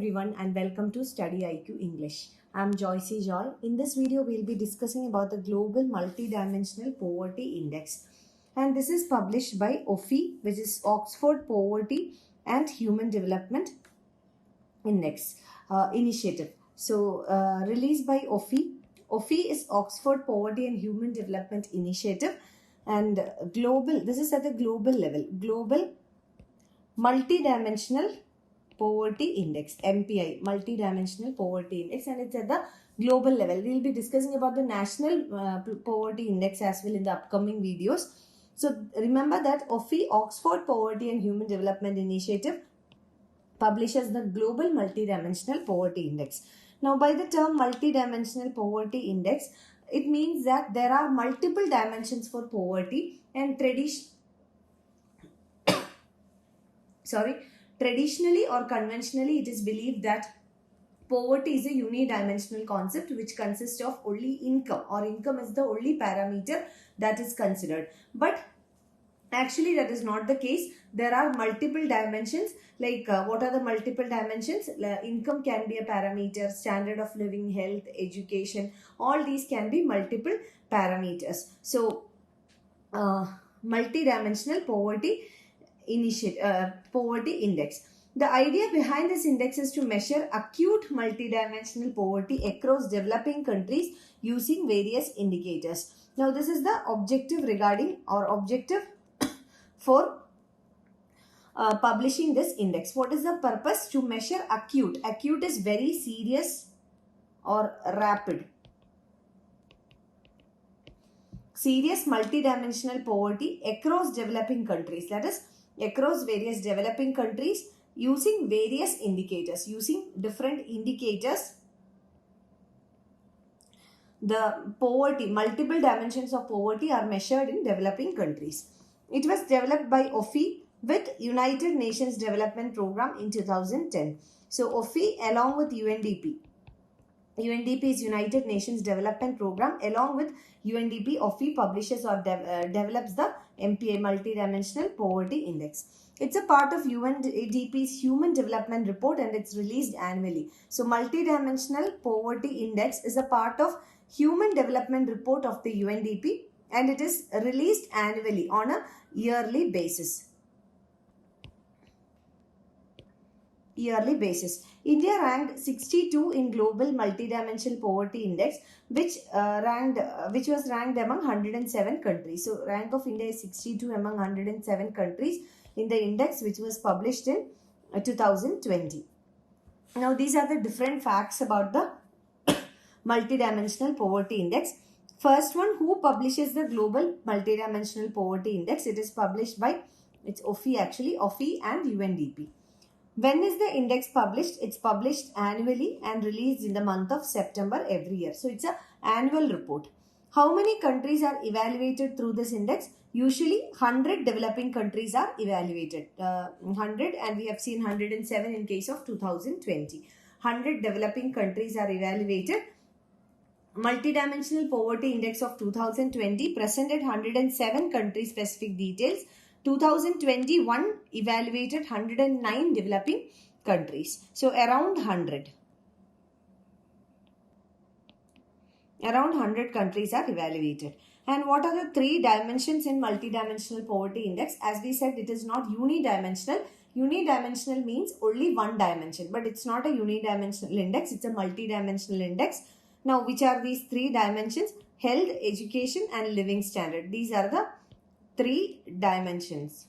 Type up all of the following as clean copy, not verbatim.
everyone and welcome to Study IQ English. I'm Joycey Joy. In this video, we'll be discussing about the Global Multidimensional Poverty Index. And this is published by OPHI, which is Oxford Poverty and Human Development Index Initiative. So, released by OPHI. OPHI is Oxford Poverty and Human Development Initiative. And global, this is at the global level. Global Multidimensional Poverty Index, MPI, Multidimensional Poverty Index, and it's at the global level. We'll be discussing about the National Poverty Index as well in the upcoming videos. So remember that OPHI, Oxford Poverty and Human Development Initiative, publishes the Global Multidimensional Poverty Index. Now, by the term Multidimensional Poverty Index, it means that there are multiple dimensions for poverty, and traditionally or conventionally, it is believed that poverty is a unidimensional concept which consists of only income, or income is the only parameter that is considered. But actually, that is not the case. There are multiple dimensions. Like what are the multiple dimensions? Income can be a parameter, standard of living, health, education. All these can be multiple parameters. So, multidimensional poverty index. The idea behind this index is to measure acute multidimensional poverty across developing countries using various indicators. Now, this is the objective regarding or objective for publishing this index. What is the purpose? To measure acute. Acute is very serious or rapid. Serious multidimensional poverty across developing countries. That is, across various developing countries using various indicators. Using different indicators, the poverty, multiple dimensions of poverty are measured in developing countries. It was developed by OPHI with United Nations Development Program in 2010. So, OPHI along with UNDP. UNDP is United Nations Development Program. Along with UNDP, OPHI publishes or develops the MPI, Multidimensional Poverty Index. It's a part of UNDP's Human Development Report and it's released annually. So, Multidimensional Poverty Index is a part of Human Development Report of the UNDP and it is released annually on a yearly basis. India ranked 62 in Global Multidimensional Poverty Index, which was ranked among 107 countries. So, rank of India is 62 among 107 countries in the index, which was published in 2020. Now, these are the different facts about the Multidimensional Poverty Index. First one, who publishes the Global Multidimensional Poverty Index? It is published by, it's OPHI actually, OPHI and UNDP. When is the index published? It's published annually and released in the month of September every year. So, it's an annual report. How many countries are evaluated through this index? Usually, 100 developing countries are evaluated. 100 and we have seen 107 in case of 2020. 100 developing countries are evaluated. Multidimensional Poverty Index of 2020 presented 107 country specific details. 2021 evaluated 109 developing countries. So, around 100. Around 100 countries are evaluated. And what are the three dimensions in Multidimensional Poverty Index? As we said, it is not unidimensional. Unidimensional means only one dimension. But it's not a unidimensional index. It's a multidimensional index. Now, which are these three dimensions? Health, education and living standard. These are the three dimensions.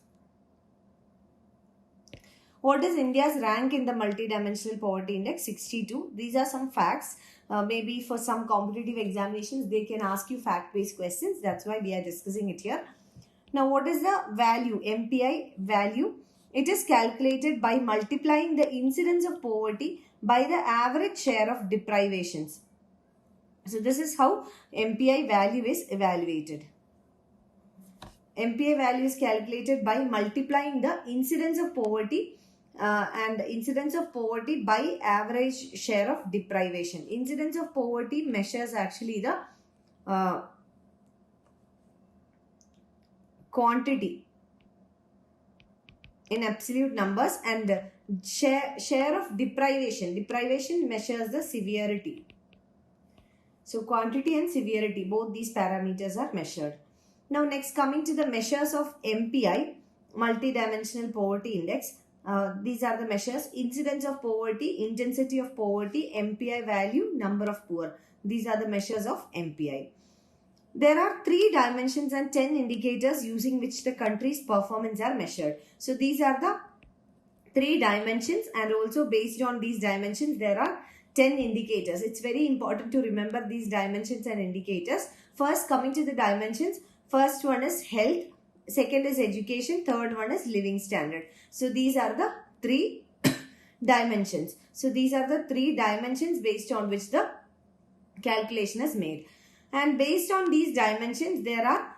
What is India's rank in the Multidimensional Poverty Index? 62. These are some facts. Maybe for some competitive examinations, they can ask you fact-based questions. That's why we are discussing it here. Now, what is the value? MPI value. It is calculated by multiplying the incidence of poverty by the average share of deprivations. So, this is how MPI value is evaluated. MPI value is calculated by multiplying the incidence of poverty and incidence of poverty by average share of deprivation. Incidence of poverty measures actually the quantity in absolute numbers, and Share of deprivation. Deprivation measures the severity. So quantity and severity, both these parameters are measured. Now next, coming to the measures of MPI, Multidimensional Poverty Index. These are the measures: incidence of poverty, intensity of poverty, MPI value, number of poor. These are the measures of MPI. There are 3 dimensions and 10 indicators using which the country's performance are measured. So these are the 3 dimensions, and also based on these dimensions there are 10 indicators. It's very important to remember these dimensions and indicators. First, coming to the dimensions, first one is health, second is education, third one is living standard. So these are the 3 dimensions. So these are the 3 dimensions based on which the calculation is made. And based on these dimensions, there are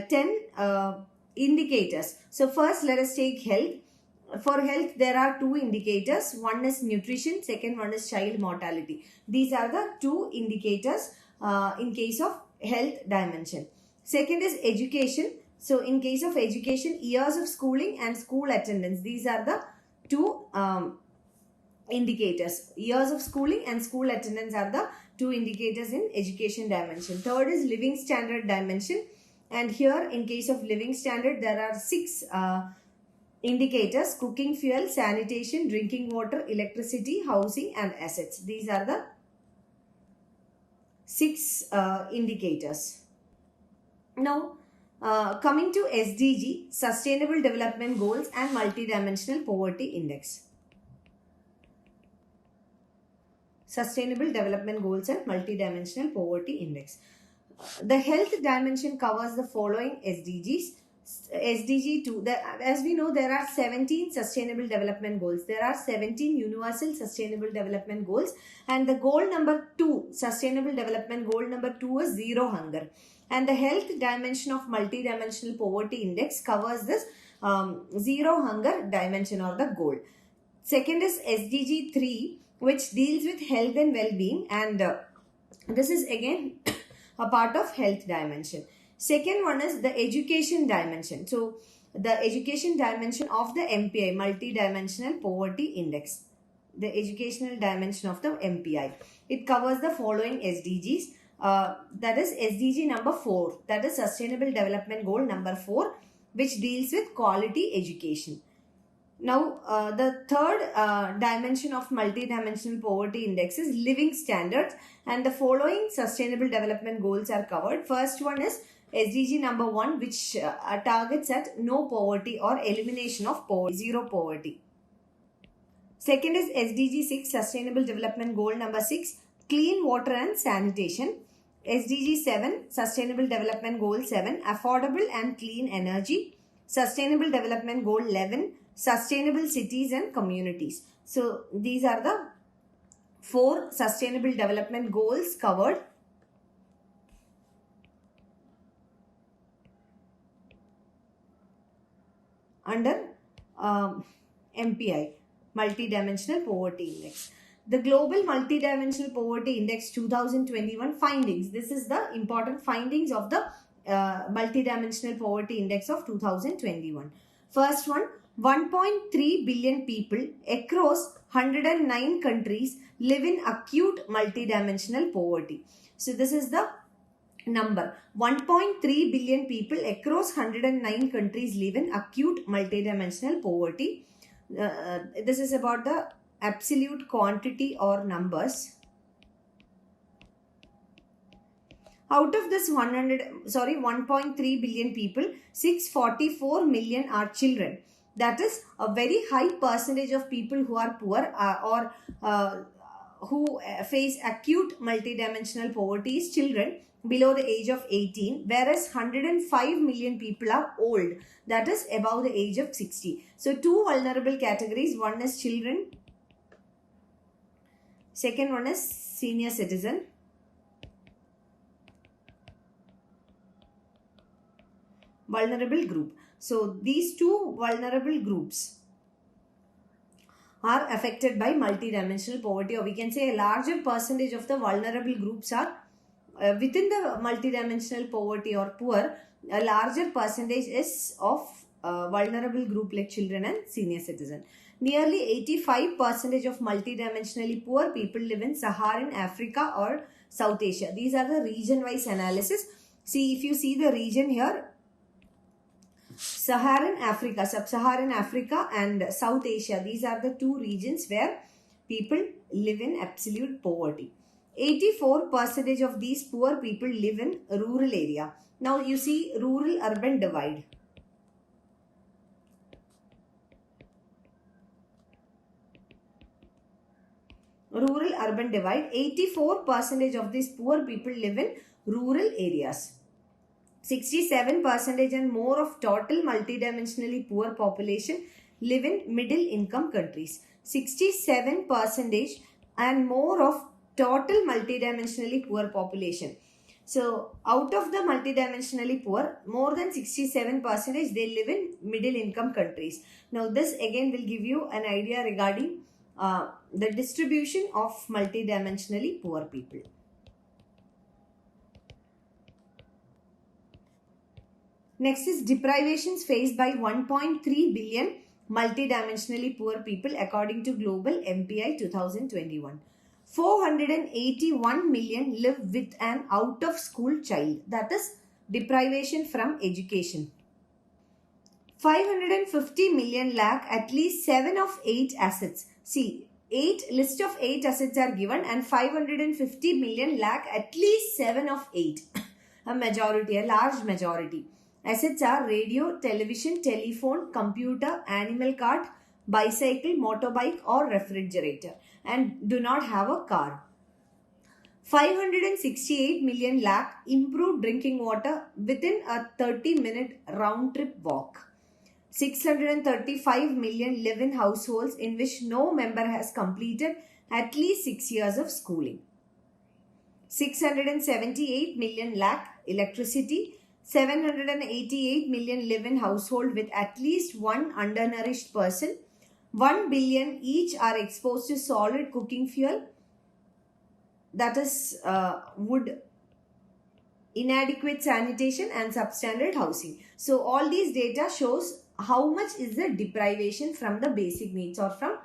10 indicators. So first, let us take health. For health, there are 2 indicators. One is nutrition, second one is child mortality. These are the 2 indicators in case of health dimension. Second is education. So in case of education, years of schooling and school attendance. These are the 2 indicators. Years of schooling and school attendance are the 2 indicators in education dimension. Third is living standard dimension. And here, in case of living standard, there are 6 indicators: cooking fuel, sanitation, drinking water, electricity, housing and assets. These are the 6 indicators. Now, coming to SDG, Sustainable Development Goals and Multidimensional Poverty Index. Sustainable Development Goals and Multidimensional Poverty Index. The health dimension covers the following SDGs. SDG 2, as we know, there are 17 sustainable development goals. There are 17 universal sustainable development goals, and the goal number 2, sustainable development goal number 2 is zero hunger. And the health dimension of multidimensional poverty index covers this zero hunger dimension or the goal. Second is SDG 3, which deals with health and well-being, and this is again a part of health dimension. Second one is the education dimension. So the education dimension of the MPI, Multidimensional Poverty Index. The educational dimension of the MPI. It covers the following SDGs. That is SDG number 4. That is Sustainable Development Goal number 4, which deals with quality education. Now, the third dimension of Multidimensional Poverty Index is living standards, and the following sustainable development goals are covered. First one is SDG number 1, which targets at no poverty or elimination of poverty, zero poverty. Second is SDG 6, Sustainable Development Goal number 6, clean water and sanitation. SDG 7, Sustainable Development Goal 7, affordable and clean energy. Sustainable Development Goal 11, sustainable cities and communities. So these are the 4 sustainable development goals covered. Under MPI, Multidimensional Poverty Index. The Global Multidimensional Poverty Index 2021 findings. This is the important findings of the Multidimensional Poverty Index of 2021. First one, 1.3 billion people across 109 countries live in acute multidimensional poverty. So this is the number. 1.3 billion people across 109 countries live in acute multidimensional poverty. This is about the absolute quantity or numbers. Out of this 1.3 billion people, 644 million are children. That is a very high percentage of people who are poor or who face acute multidimensional poverty is children below the age of 18, whereas 105 million people are old, that is above the age of 60. So 2 vulnerable categories, one is children, second one is senior citizen. Vulnerable group. So these 2 vulnerable groups are affected by multidimensional poverty, or we can say a larger percentage of the vulnerable groups are within the multidimensional poverty or poor. A larger percentage is of vulnerable group like children and senior citizen. Nearly 85% of multidimensionally poor people live in Saharan Africa or South Asia. These are the region-wise analysis. See, if you see the region here, Saharan Africa, Sub-Saharan Africa and South Asia. These are the two regions where people live in absolute poverty. 84% of these poor people live in rural area. Now you see rural-urban divide. Rural-urban divide. 84% of these poor people live in rural areas. 67% and more of total multidimensionally poor population live in middle income countries. 67% and more of total multidimensionally poor population. So out of the multidimensionally poor, more than 67% they live in middle income countries. Now this again will give you an idea regarding the distribution of multidimensionally poor people. Next is deprivations faced by 1.3 billion multidimensionally poor people according to Global MPI 2021. 481 million live with an out-of-school child. That is deprivation from education. 550 million lack at least 7 of 8 assets. See, list of 8 assets are given and 550 million lack at least 7 of 8. A majority, a large majority. Assets are radio, television, telephone, computer, animal cart, bicycle, motorbike or refrigerator and do not have a car. 568 million lack improved drinking water within a 30-minute round-trip walk. 635 million live in households in which no member has completed at least 6 years of schooling. 678 million lack electricity. 788 million live in household with at least one undernourished person. 1 billion each are exposed to solid cooking fuel, that is wood, inadequate sanitation and substandard housing. So all these data shows how much is the deprivation from the basic needs or from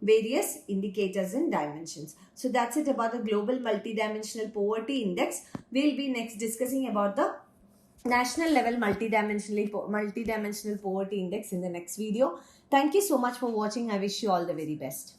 various indicators and dimensions. So that's it about the Global Multidimensional Poverty Index. We'll be next discussing about the National Level Multidimensional Poverty Index in the next video. Thank you so much for watching. I wish you all the very best.